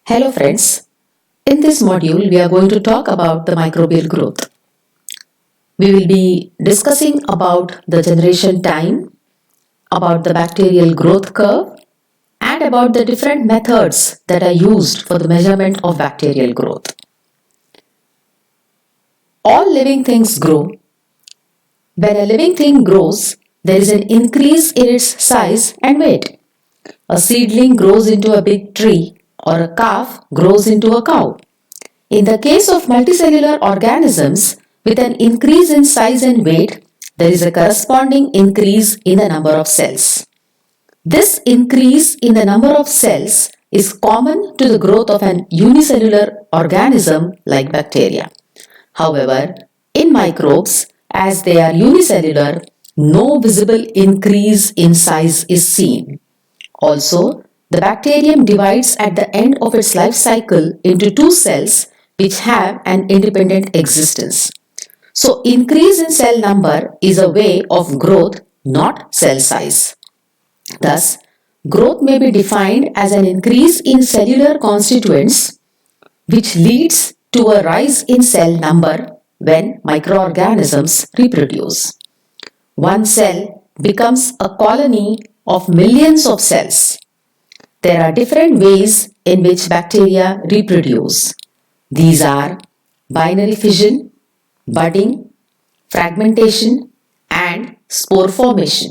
Hello friends, in this module we are going to talk about the microbial growth. We will be discussing about the generation time, about the bacterial growth curve, and about the different methods that are used for the measurement of bacterial growth. All living things grow. When a living thing grows, there is an increase in its size and weight. A seedling grows into a big tree or a calf grows into a cow. In the case of multicellular organisms, with an increase in size and weight, there is a corresponding increase in the number of cells. This increase in the number of cells is common to the growth of an unicellular organism like bacteria. However, in microbes, as they are unicellular, no visible increase in size is seen. Also, the bacterium divides at the end of its life cycle into two cells which have an independent existence. So, increase in cell number is a way of growth, not cell size. Thus, growth may be defined as an increase in cellular constituents which leads to a rise in cell number when microorganisms reproduce. One cell becomes a colony of millions of cells. There are different ways in which bacteria reproduce. These are binary fission, budding, fragmentation, and spore formation.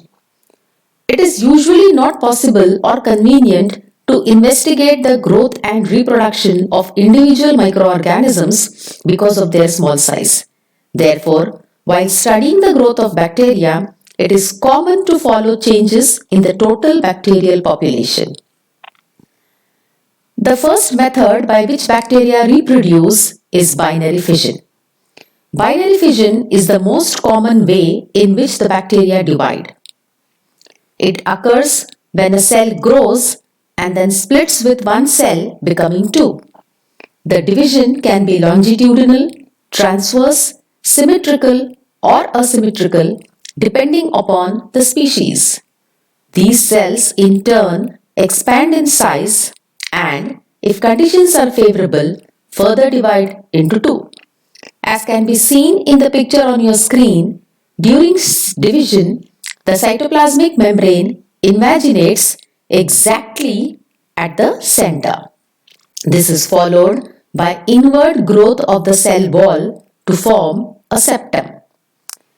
It is usually not possible or convenient to investigate the growth and reproduction of individual microorganisms because of their small size. Therefore, while studying the growth of bacteria, it is common to follow changes in the total bacterial population. The first method by which bacteria reproduce is binary fission. Binary fission is the most common way in which the bacteria divide. It occurs when a cell grows and then splits with one cell becoming two. The division can be longitudinal, transverse, symmetrical, or asymmetrical depending upon the species. These cells in turn expand in size and, if conditions are favorable, further divide into two. As can be seen in the picture on your screen, during division, the cytoplasmic membrane invaginates exactly at the center. This is followed by inward growth of the cell wall to form a septum.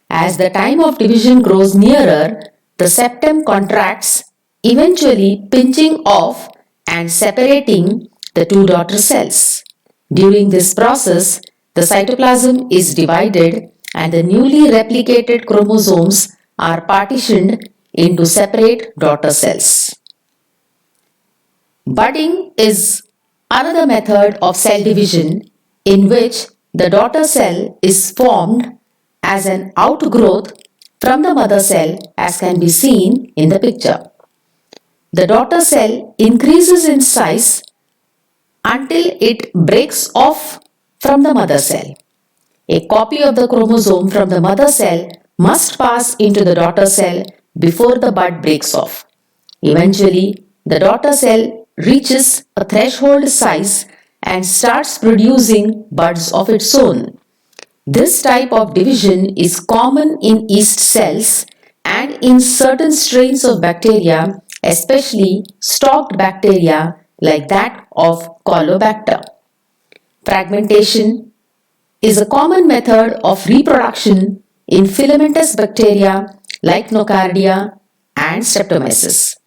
As the time of division grows nearer, the septum contracts, eventually pinching off and separating the two daughter cells. During this process, the cytoplasm is divided and the newly replicated chromosomes are partitioned into separate daughter cells. Budding is another method of cell division in which the daughter cell is formed as an outgrowth from the mother cell, as can be seen in the picture. The daughter cell increases in size until it breaks off from the mother cell. A copy of the chromosome from the mother cell must pass into the daughter cell before the bud breaks off. Eventually, the daughter cell reaches a threshold size and starts producing buds of its own. This type of division is common in yeast cells and in certain strains of bacteria, especially stalked bacteria like that of Colobacter. Fragmentation is a common method of reproduction in filamentous bacteria like Nocardia and Streptomyces.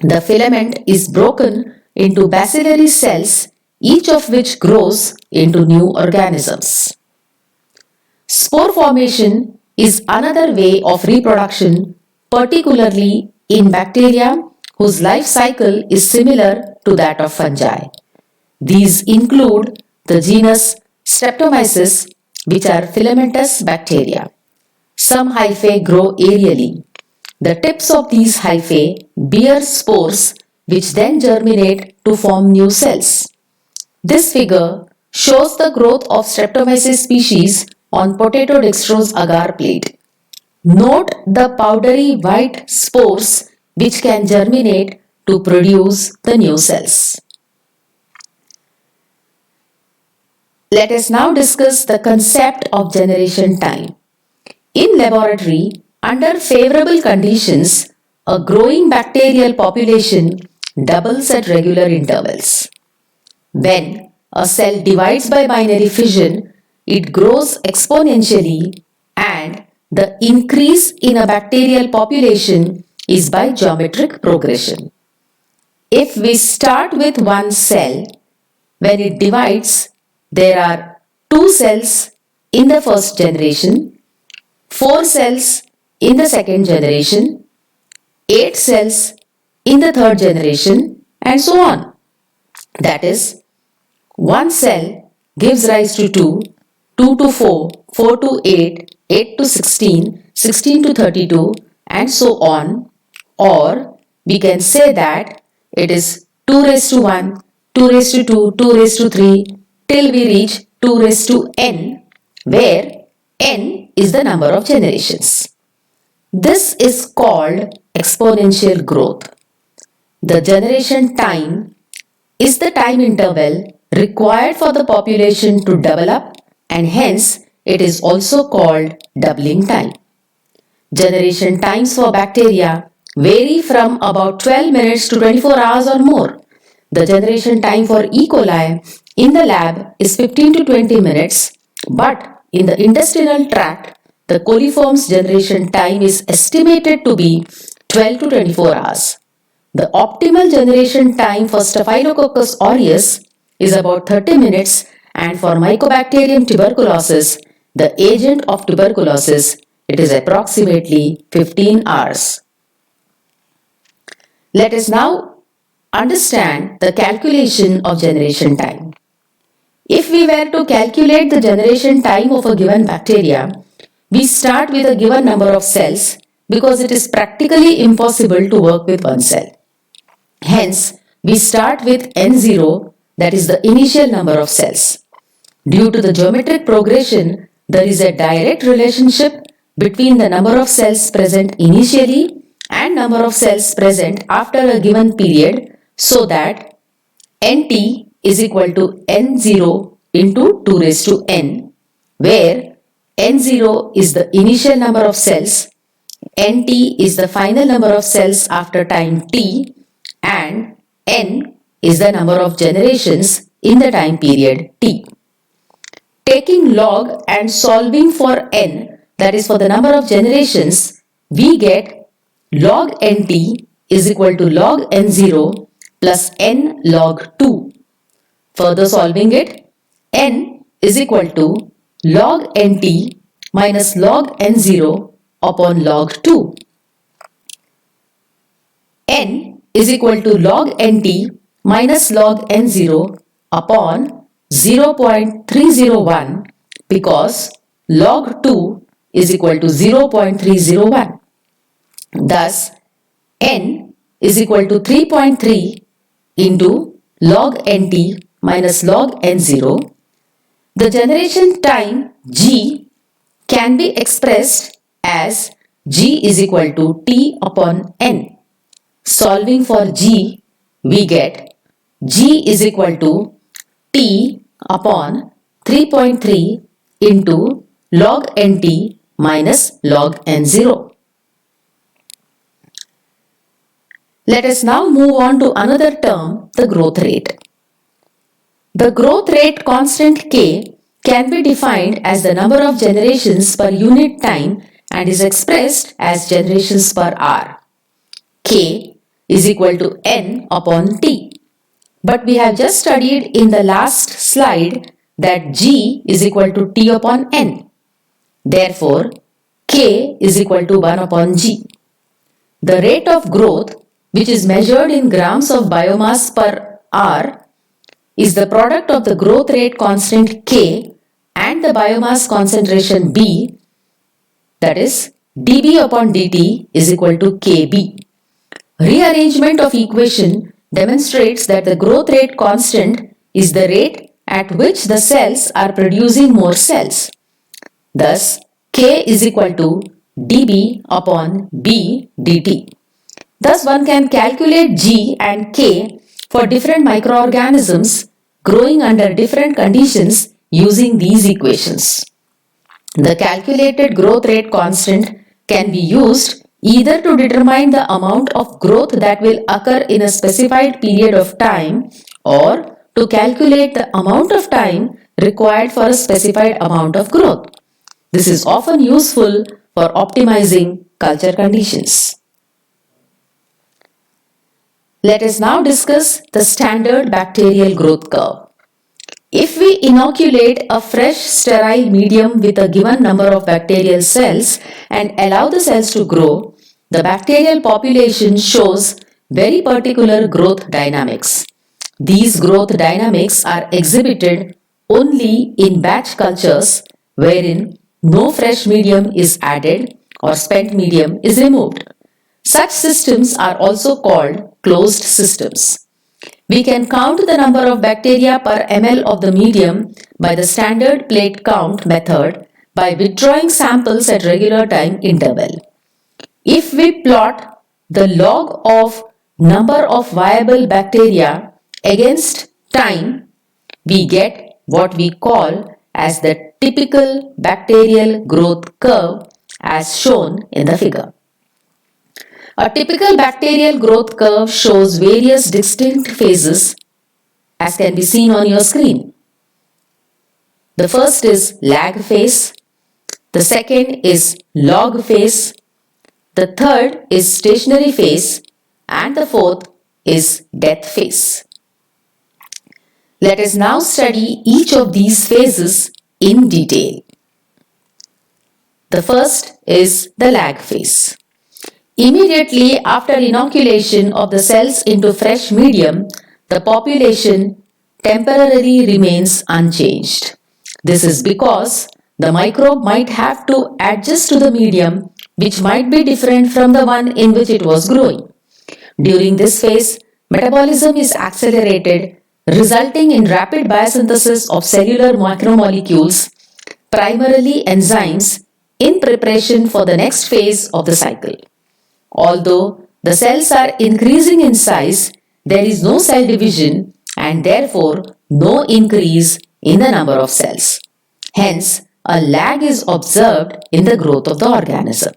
The filament is broken into bacillary cells, each of which grows into new organisms. Spore formation is another way of reproduction, particularly in bacteria whose life cycle is similar to that of fungi. These include the genus Streptomyces, which are filamentous bacteria. Some hyphae grow aerially. The tips of these hyphae bear spores which then germinate to form new cells. This figure shows the growth of Streptomyces species on potato dextrose agar plate. Note the powdery white spores which can germinate to produce the new cells. Let us now discuss the concept of generation time. In laboratory, under favorable conditions, a growing bacterial population doubles at regular intervals. When a cell divides by binary fission, it grows exponentially, and the increase in a bacterial population is by geometric progression. If we start with one cell, when it divides, there are 2 cells in the first generation, 4 cells in the second generation, 8 cells in the third generation, and so on. That is, one cell gives rise to 2, 2 to 4, 4 to 8, 8 to 16, 16 to 32, and so on. Or we can say that it is 2 raised to 1, 2 raised to 2, 2 raised to 3, till we reach 2 raised to n, where n is the number of generations. This is called exponential growth. The generation time is the time interval required for the population to double up, and hence it is also called doubling time. Generation times for bacteria vary from about 12 minutes to 24 hours or more. The generation time for E. coli in the lab is 15 to 20 minutes, but in the intestinal tract, the coliform's generation time is estimated to be 12 to 24 hours. The optimal generation time for Staphylococcus aureus is about 30 minutes, and for Mycobacterium tuberculosis, the agent of tuberculosis, it is approximately 15 hours. Let us now understand the calculation of generation time. If we were to calculate the generation time of a given bacteria, we start with a given number of cells because it is practically impossible to work with one cell. Hence, we start with N0, that is the initial number of cells. Due to the geometric progression, there is a direct relationship between the number of cells present initially and number of cells present after a given period, so that Nt is equal to N0 into 2 raised to n, where N0 is the initial number of cells, Nt is the final number of cells after time t, and n is the number of generations in the time period t. Taking log and solving for n, that is for the number of generations, we get log nt is equal to log n0 plus n log 2. Further solving it, n is equal to log nt minus log n0 upon log 2. N is equal to log nt minus log n0 upon 0.301, because log 2 is equal to 0.301. Thus, n is equal to 3.3 into log nt minus log n0. The generation time g can be expressed as g is equal to t upon n. Solving for g, we get g is equal to t upon 3.3 into log nt minus log n0. Let us now move on to another term, the growth rate. The growth rate constant k can be defined as the number of generations per unit time and is expressed as generations per hour. K is equal to n upon t. But we have just studied in the last slide that g is equal to t upon n. Therefore, k is equal to 1 upon g. The rate of growth, which is measured in grams of biomass per hour, is the product of the growth rate constant k and the biomass concentration b, that is dB upon dt is equal to kb. Rearrangement of equation demonstrates that the growth rate constant is the rate at which the cells are producing more cells. Thus, k is equal to dB upon b dt. Thus, one can calculate g and k for different microorganisms growing under different conditions using these equations. The calculated growth rate constant can be used either to determine the amount of growth that will occur in a specified period of time or to calculate the amount of time required for a specified amount of growth. This is often useful for optimizing culture conditions. Let us now discuss the standard bacterial growth curve. If we inoculate a fresh sterile medium with a given number of bacterial cells and allow the cells to grow, the bacterial population shows very particular growth dynamics. These growth dynamics are exhibited only in batch cultures wherein no fresh medium is added or spent medium is removed. Such systems are also called closed systems. We can count the number of bacteria per ml of the medium by the standard plate count method by withdrawing samples at regular time interval. If we plot the log of number of viable bacteria against time, we get what we call as the typical bacterial growth curve as shown in the figure. A typical bacterial growth curve shows various distinct phases as can be seen on your screen. The first is lag phase, the second is log phase, the third is stationary phase, and the fourth is death phase. Let us now study each of these phases in detail. The first is the lag phase. Immediately after inoculation of the cells into fresh medium, the population temporarily remains unchanged. This is because the microbe might have to adjust to the medium, which might be different from the one in which it was growing. During this phase, metabolism is accelerated, resulting in rapid biosynthesis of cellular macromolecules, primarily enzymes, in preparation for the next phase of the cycle. Although the cells are increasing in size, there is no cell division and therefore no increase in the number of cells. Hence, a lag is observed in the growth of the organism.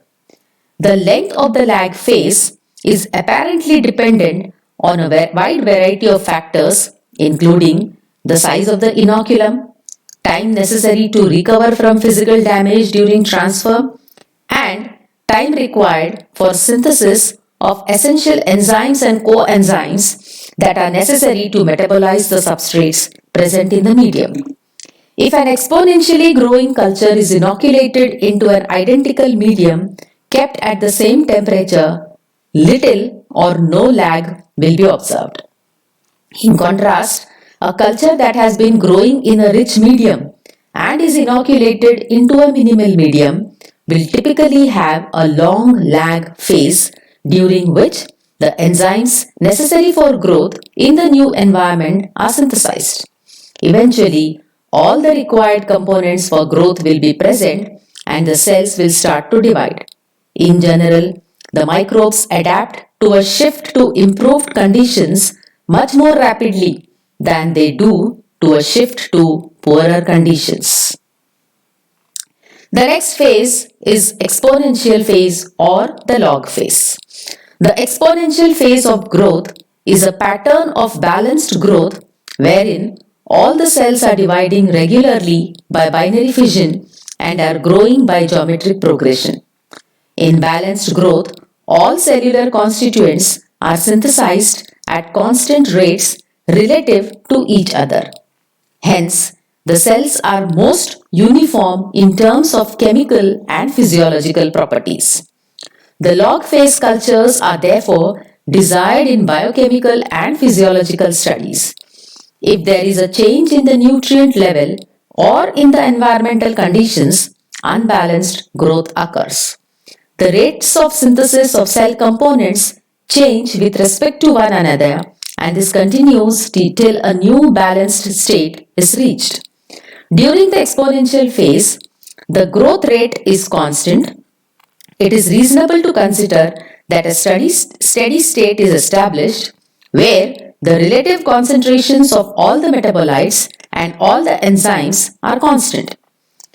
The length of the lag phase is apparently dependent on a wide variety of factors, including the size of the inoculum, time necessary to recover from physical damage during transfer, and time required for synthesis of essential enzymes and coenzymes that are necessary to metabolize the substrates present in the medium. If an exponentially growing culture is inoculated into an identical medium kept at the same temperature, little or no lag will be observed. In contrast, a culture that has been growing in a rich medium and is inoculated into a minimal medium will typically have a long lag phase during which the enzymes necessary for growth in the new environment are synthesized. Eventually, all the required components for growth will be present and the cells will start to divide. In general, the microbes adapt to a shift to improved conditions much more rapidly than they do to a shift to poorer conditions. The next phase is exponential phase or the log phase. The exponential phase of growth is a pattern of balanced growth wherein all the cells are dividing regularly by binary fission and are growing by geometric progression. In balanced growth, all cellular constituents are synthesized at constant rates relative to each other. Hence, the cells are most uniform in terms of chemical and physiological properties. The log phase cultures are therefore desired in biochemical and physiological studies. If there is a change in the nutrient level or in the environmental conditions, unbalanced growth occurs. The rates of synthesis of cell components change with respect to one another, and this continues till a new balanced state is reached. During the exponential phase, the growth rate is constant. It is reasonable to consider that a steady state is established where the relative concentrations of all the metabolites and all the enzymes are constant.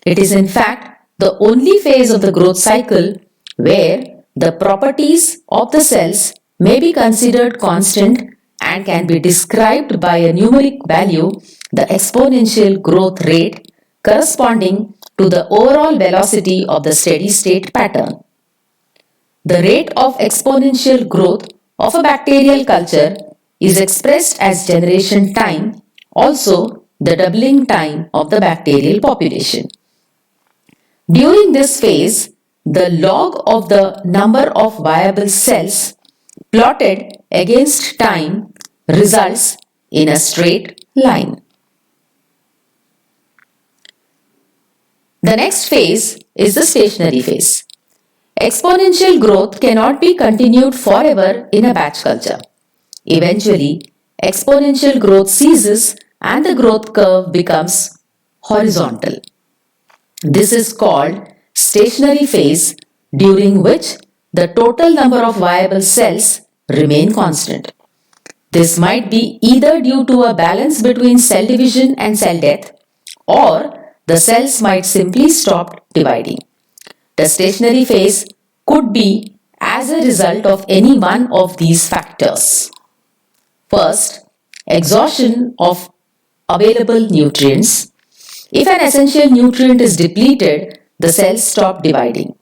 It is in fact the only phase of the growth cycle where the properties of the cells may be considered constant and can be described by a numeric value, the exponential growth rate corresponding to the overall velocity of the steady state pattern. The rate of exponential growth of a bacterial culture is expressed as generation time, also the doubling time of the bacterial population. During this phase, the log of the number of viable cells plotted against time results in a straight line. The next phase is the stationary phase. Exponential growth cannot be continued forever in a batch culture. Eventually, exponential growth ceases and the growth curve becomes horizontal. This is called stationary phase, during which the total number of viable cells remain constant. This might be either due to a balance between cell division and cell death, or the cells might simply stop dividing. The stationary phase could be as a result of any one of these factors. First, exhaustion of available nutrients. If an essential nutrient is depleted, the cells stop dividing.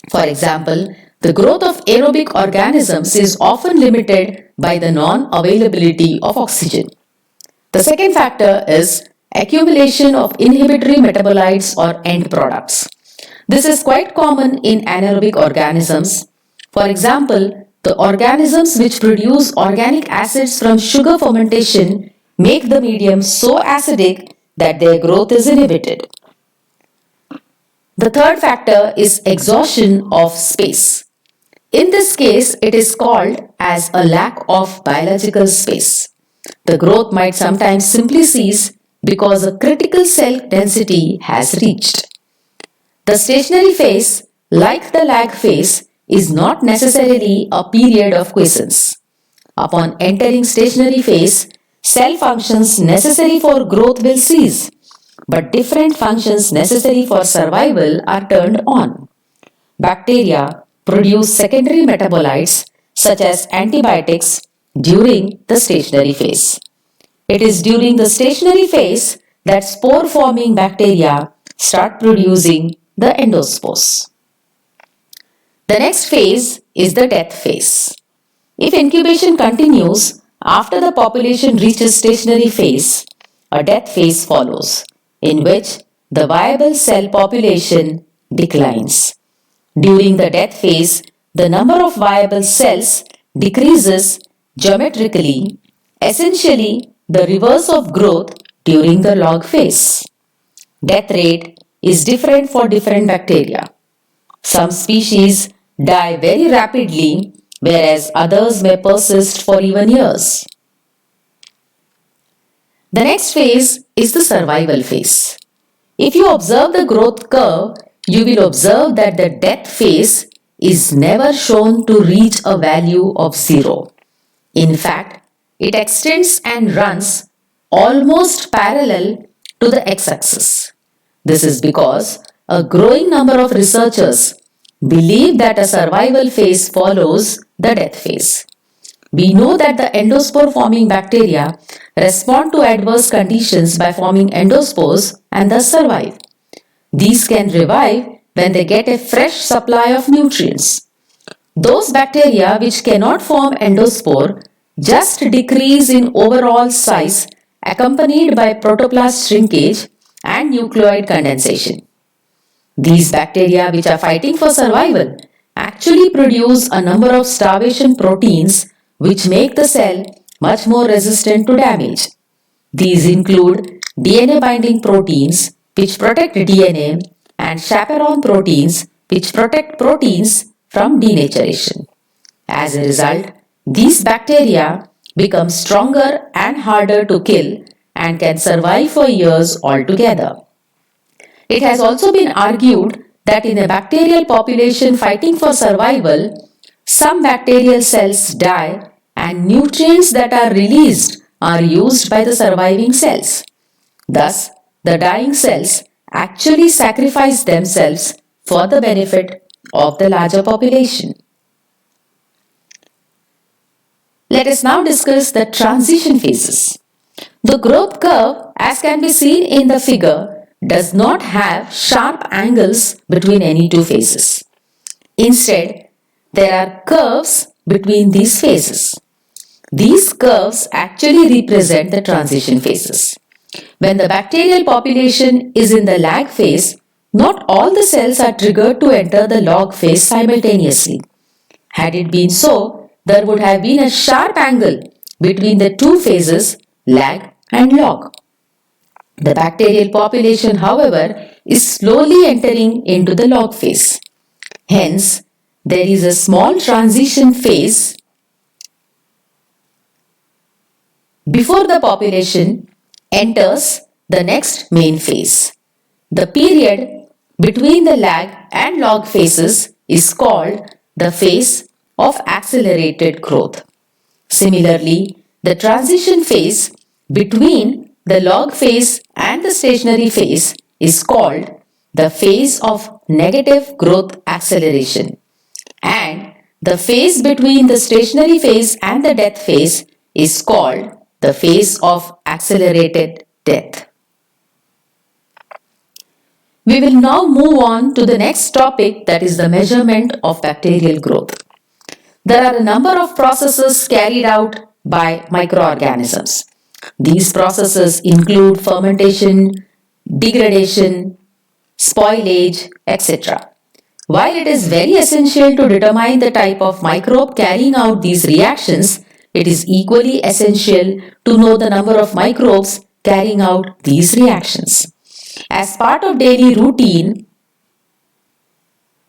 For example, the growth of aerobic organisms is often limited by the non-availability of oxygen. The second factor is accumulation of inhibitory metabolites or end products. This is quite common in anaerobic organisms. For example, the organisms which produce organic acids from sugar fermentation make the medium so acidic that their growth is inhibited. The third factor is exhaustion of space. In this case, it is called as a lack of biological space. The growth might sometimes simply cease because a critical cell density has reached. The stationary phase, like the lag phase, is not necessarily a period of quiescence. Upon entering stationary phase, cell functions necessary for growth will cease, but different functions necessary for survival are turned on. Bacteria produce secondary metabolites such as antibiotics during the stationary phase. It is during the stationary phase that spore-forming bacteria start producing the endospores. The next phase is the death phase. If incubation continues after the population reaches stationary phase, a death phase follows, in which the viable cell population declines. During the death phase, the number of viable cells decreases geometrically, essentially the reverse of growth during the log phase. Death rate is different for different bacteria. Some species die very rapidly, whereas others may persist for even years. The next phase is the survival phase. If you observe the growth curve, you will observe that the death phase is never shown to reach a value of 0. In fact, it extends and runs almost parallel to the x-axis. This is because a growing number of researchers believe that a survival phase follows the death phase. We know that the endospore forming bacteria respond to adverse conditions by forming endospores and thus survive. These can revive when they get a fresh supply of nutrients. Those bacteria which cannot form endospore just decrease in overall size accompanied by protoplast shrinkage and nucleoid condensation. These bacteria which are fighting for survival actually produce a number of starvation proteins which make the cell much more resistant to damage. These include DNA binding proteins which protect DNA and chaperone proteins which protect proteins from denaturation. As a result, these bacteria become stronger and harder to kill and can survive for years altogether. It has also been argued that in a bacterial population fighting for survival, some bacterial cells die and nutrients that are released are used by the surviving cells. Thus, the dying cells actually sacrifice themselves for the benefit of the larger population. Let us now discuss the transition phases. The growth curve, as can be seen in the figure, does not have sharp angles between any two phases. Instead, there are curves between these phases. These curves actually represent the transition phases. When the bacterial population is in the lag phase, not all the cells are triggered to enter the log phase simultaneously. Had it been so, there would have been a sharp angle between the two phases, lag and log. The bacterial population, however, is slowly entering into the log phase. Hence, there is a small transition phase before the population enters the next main phase. The period between the lag and log phases is called the phase of accelerated growth. Similarly, the transition phase between the log phase and the stationary phase is called the phase of negative growth acceleration, and the phase between the stationary phase and the death phase is called the phase of accelerated death. We will now move on to the next topic, that is the measurement of bacterial growth. There are a number of processes carried out by microorganisms. These processes include fermentation, degradation, spoilage, etc. While it is very essential to determine the type of microbe carrying out these reactions, it is equally essential to know the number of microbes carrying out these reactions. As part of daily routine,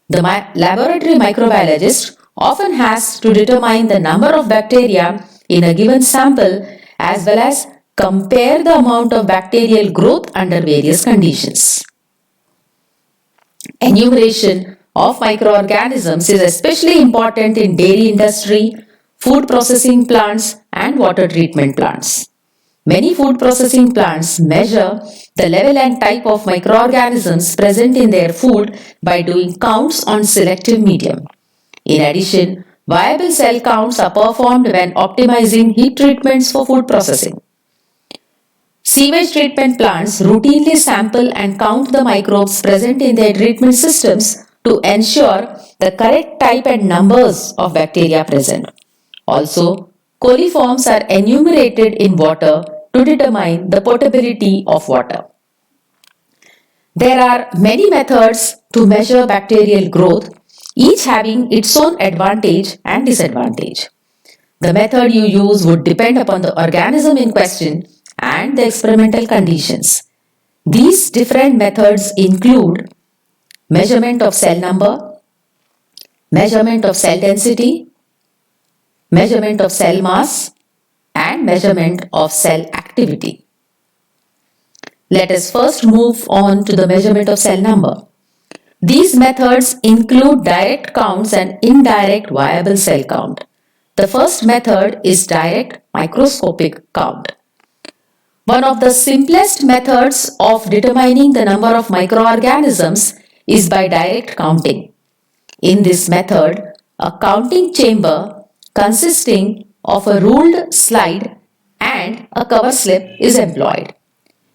the laboratory microbiologist often has to determine the number of bacteria in a given sample as well as compare the amount of bacterial growth under various conditions. Enumeration of microorganisms is especially important in dairy industry, food processing plants, and water treatment plants. Many food processing plants measure the level and type of microorganisms present in their food by doing counts on selective medium. In addition, viable cell counts are performed when optimizing heat treatments for food processing. Sewage treatment plants routinely sample and count the microbes present in their treatment systems to ensure the correct type and numbers of bacteria present. Also, coliforms are enumerated in water to determine the potability of water. There are many methods to measure bacterial growth, each having its own advantage and disadvantage. The method you use would depend upon the organism in question and the experimental conditions. These different methods include measurement of cell number, measurement of cell density, measurement of cell mass, and measurement of cell activity. Let us first move on to the measurement of cell number. These methods include direct counts and indirect viable cell count. The first method is direct microscopic count. One of the simplest methods of determining the number of microorganisms is by direct counting. In this method, a counting chamber consisting of a ruled slide and a cover slip is employed.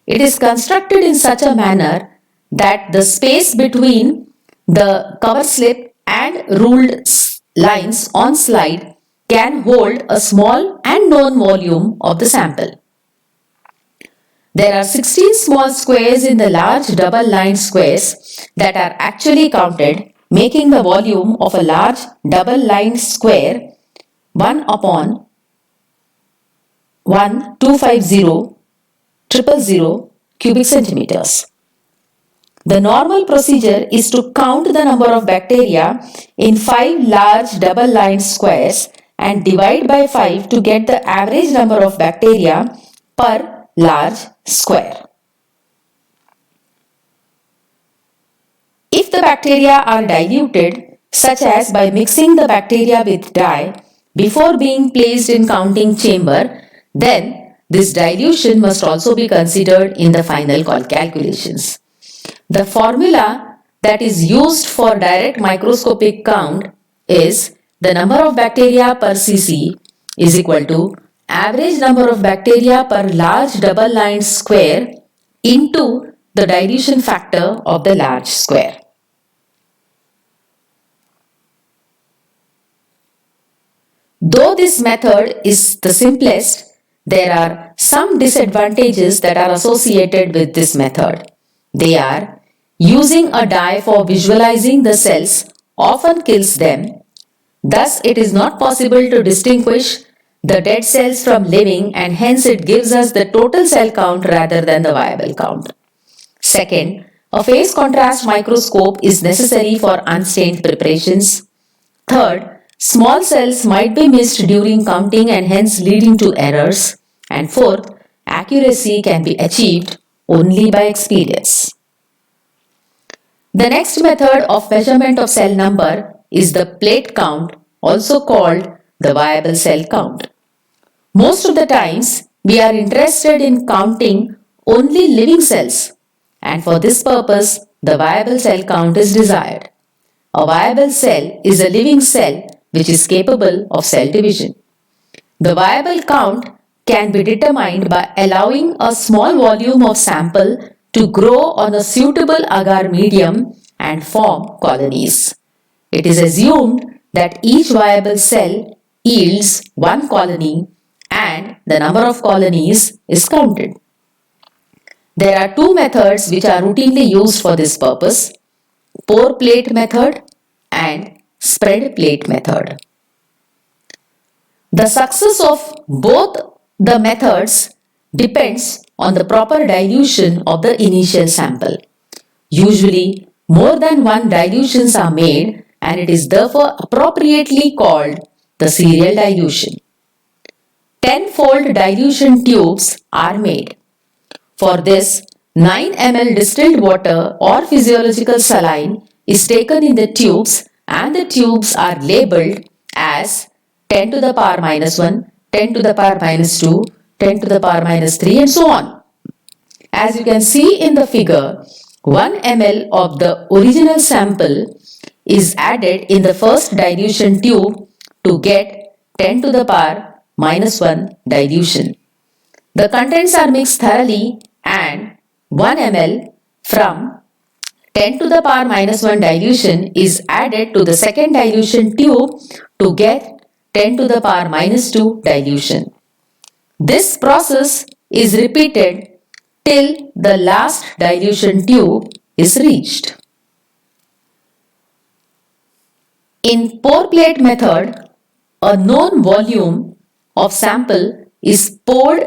It is constructed in such a manner that the space between the cover slip and ruled lines on slide can hold a small and known volume of the sample. There are 16 small squares in the large double-lined squares that are actually counted, making the volume of a large double-lined square 1 upon 1,250,000 cubic centimeters. The normal procedure is to count the number of bacteria in 5 large double-lined squares and divide by 5 to get the average number of bacteria per large square. If the bacteria are diluted, such as by mixing the bacteria with dye before being placed in counting chamber, then this dilution must also be considered in the final calculations. The formula that is used for direct microscopic count is the number of bacteria per cc is equal to average number of bacteria per large double-lined square into the dilution factor of the large square. Though this method is the simplest, there are some disadvantages that are associated with this method. They are using a dye for visualizing the cells often kills them. Thus, it is not possible to distinguish the dead cells from living, and hence it gives us the total cell count rather than the viable count. Second, a phase contrast microscope is necessary for unstained preparations. Third, small cells might be missed during counting and hence leading to errors. And fourth, accuracy can be achieved only by experience. The next method of measurement of cell number is the plate count, also called the viable cell count. Most of the times, we are interested in counting only living cells, and for this purpose, the viable cell count is desired. A viable cell is a living cell which is capable of cell division. The viable count can be determined by allowing a small volume of sample to grow on a suitable agar medium and form colonies. It is assumed that each viable cell yields one colony and the number of colonies is counted. There are two methods which are routinely used for this purpose: pour plate method and spread plate method. The success of both the methods depends on the proper dilution of the initial sample. Usually, more than one dilutions are made, and it is therefore appropriately called the serial dilution. 10-fold dilution tubes are made. For this, 9 ml distilled water or physiological saline is taken in the tubes, and the tubes are labeled as 10 to the power minus 1, 10 to the power minus 2, 10 to the power minus 3, and so on. As you can see in the figure, 1 ml of the original sample is added in the first dilution tube to get 10 to the power minus 1 dilution. The contents are mixed thoroughly and 1 ml from 10 to the power minus 1 dilution is added to the second dilution tube to get 10 to the power minus 2 dilution. This process is repeated till the last dilution tube is reached. In pour plate method, a known volume of sample is poured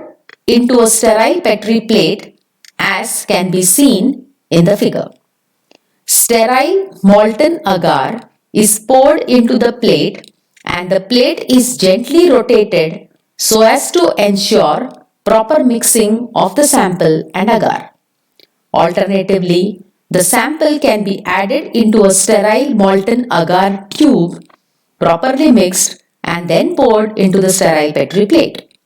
into a sterile Petri plate, as can be seen in the figure. Sterile molten agar is poured into the plate, and the plate is gently rotated so as to ensure proper mixing of the sample and agar. Alternatively, the sample can be added into a sterile molten agar tube, properly mixed, and then poured into the sterile Petri plate.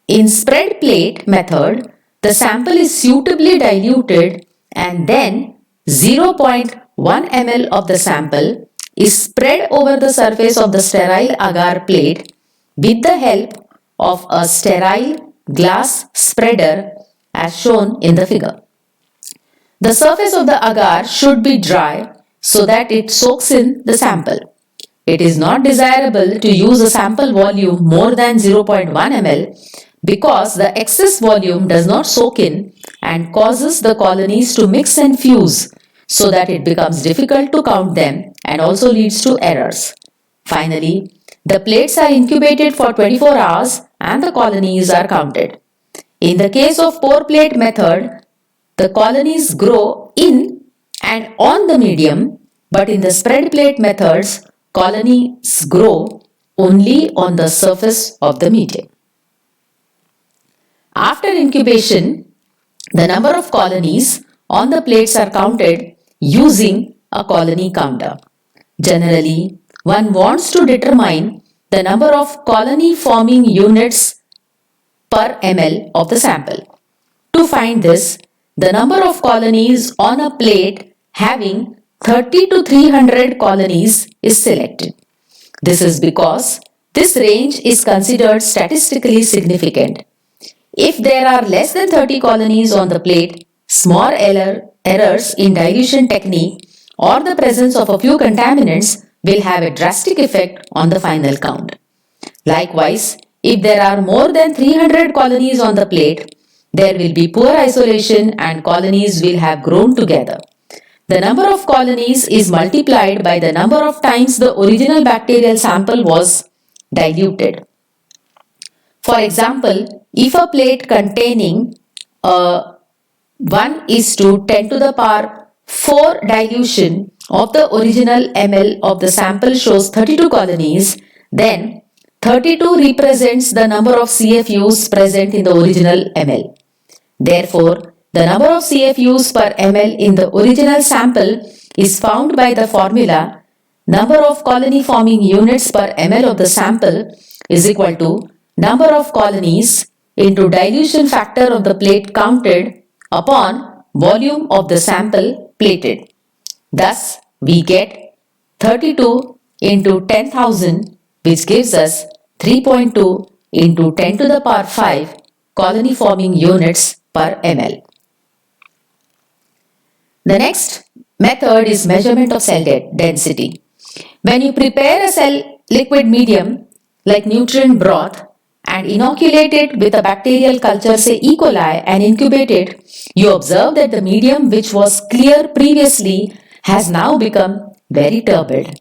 In spread plate method, the sample is suitably diluted and then 0.1 ml of the sample is spread over the surface of the sterile agar plate with the help of a sterile glass spreader as shown in the figure. The surface of the agar should be dry so that it soaks in the sample. It is not desirable to use a sample volume more than 0.1 ml because the excess volume does not soak in and causes the colonies to mix and fuse so that it becomes difficult to count them and also leads to errors. Finally, the plates are incubated for 24 hours and the colonies are counted. In the case of pour plate method, the colonies grow in and on the medium, but in the spread plate methods, colonies grow only on the surface of the medium. After incubation, the number of colonies on the plates are counted using a colony counter. Generally, one wants to determine the number of colony forming units per ml of the sample. To find this, the number of colonies on a plate having 30 to 300 colonies is selected. This is because this range is considered statistically significant. If there are less than 30 colonies on the plate, small errors in dilution technique or the presence of a few contaminants will have a drastic effect on the final count. Likewise, if there are more than 300 colonies on the plate, there will be poor isolation and colonies will have grown together. The number of colonies is multiplied by the number of times the original bacterial sample was diluted. For example, if a plate containing 1 is to 10 to the power 4 dilution of the original ml of the sample shows 32 colonies, then 32 represents the number of CFUs present in the original ml. Therefore, the number of CFUs per ml in the original sample is found by the formula number of colony forming units per ml of the sample is equal to number of colonies into dilution factor of the plate counted upon volume of the sample plated. Thus, we get 32 into 10,000, which gives us 3.2 into 10 to the power 5 colony forming units per ml. The next method is measurement of cell density. When you prepare a cell liquid medium like nutrient broth and inoculate it with a bacterial culture, say E. coli, and incubate it, you observe that the medium which was clear previously has now become very turbid.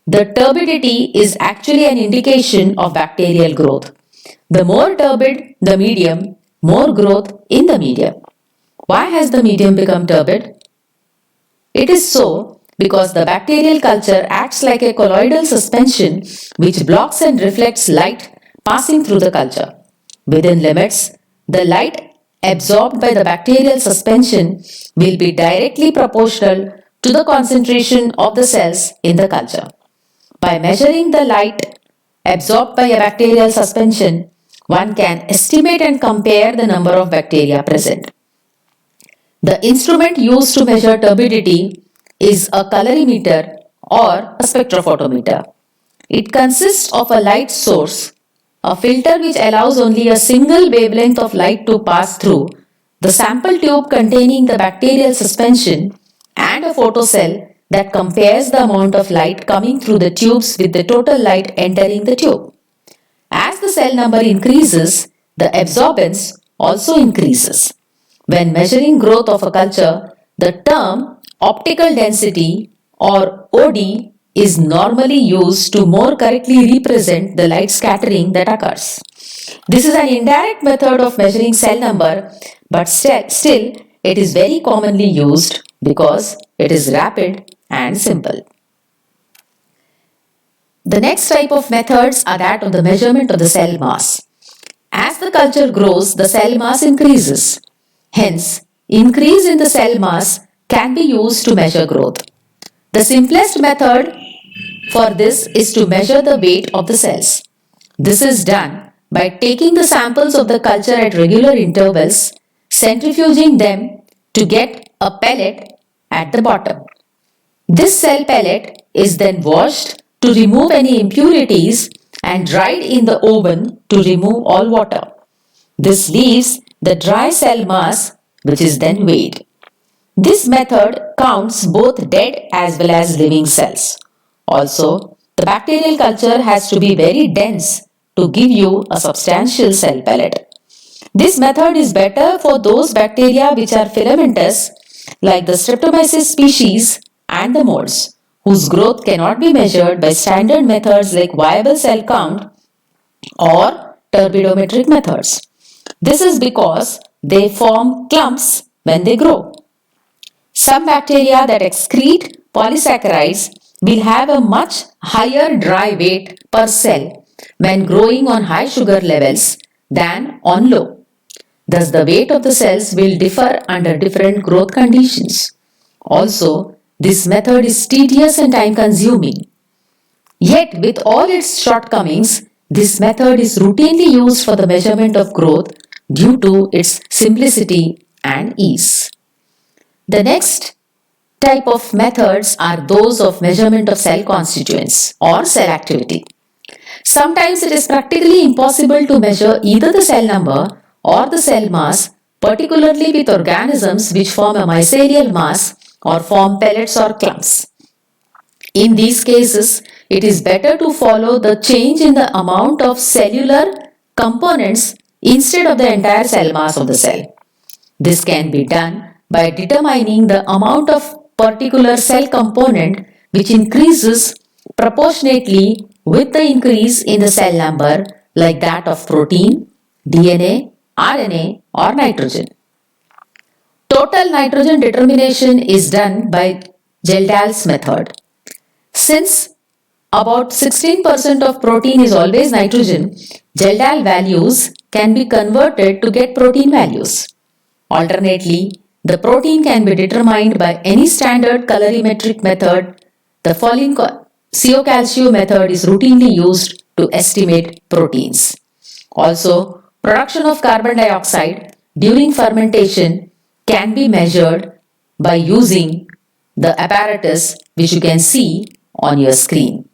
The turbidity is actually an indication of bacterial growth. The more turbid the medium, more growth in the medium. Why has the medium become turbid? It is so because the bacterial culture acts like a colloidal suspension which blocks and reflects light passing through the culture. Within limits, the light absorbed by the bacterial suspension will be directly proportional to the concentration of the cells in the culture. By measuring the light absorbed by a bacterial suspension, one can estimate and compare the number of bacteria present. The instrument used to measure turbidity is a colorimeter or a spectrophotometer. It consists of a light source, a filter which allows only a single wavelength of light to pass through, the sample tube containing the bacterial suspension, and a photocell that compares the amount of light coming through the tubes with the total light entering the tube. As the cell number increases, the absorbance also increases. When measuring growth of a culture, the term optical density or OD is normally used to more correctly represent the light scattering that occurs. This is an indirect method of measuring cell number, but still it is very commonly used because it is rapid and simple. The next type of methods are that of the measurement of the cell mass. As the culture grows, the cell mass increases. Hence, increase in the cell mass can be used to measure growth. The simplest method for this is to measure the weight of the cells. This is done by taking the samples of the culture at regular intervals, centrifuging them to get a pellet at the bottom. This cell pellet is then washed to remove any impurities and dried in the oven to remove all water. This leaves the dry cell mass, which is then weighed. This method counts both dead as well as living cells. Also, the bacterial culture has to be very dense to give you a substantial cell pellet. This method is better for those bacteria which are filamentous, like the Streptomyces species and the molds, whose growth cannot be measured by standard methods like viable cell count or turbidometric methods. This is because they form clumps when they grow. Some bacteria that excrete polysaccharides will have a much higher dry weight per cell when growing on high sugar levels than on low. Thus, the weight of the cells will differ under different growth conditions. Also, this method is tedious and time consuming. Yet, with all its shortcomings, This method is routinely used for the measurement of growth due to its simplicity and ease. The next type of methods are those of measurement of cell constituents or cell activity. Sometimes it is practically impossible to measure either the cell number or the cell mass, particularly with organisms which form a mycelial mass or form pellets or clumps. In these cases, it is better to follow the change in the amount of cellular components instead of the entire cell mass of the cell. This can be done by determining the amount of particular cell component which increases proportionately with the increase in the cell number, like that of protein, DNA, RNA, or nitrogen. Total nitrogen determination is done by Geldahl's method. Since about 16% of protein is always nitrogen, Geldahl values can be converted to get protein values. Alternately, the protein can be determined by any standard colorimetric method. The following CO-calcio method is routinely used to estimate proteins. Also, production of carbon dioxide during fermentation can be measured by using the apparatus which you can see on your screen.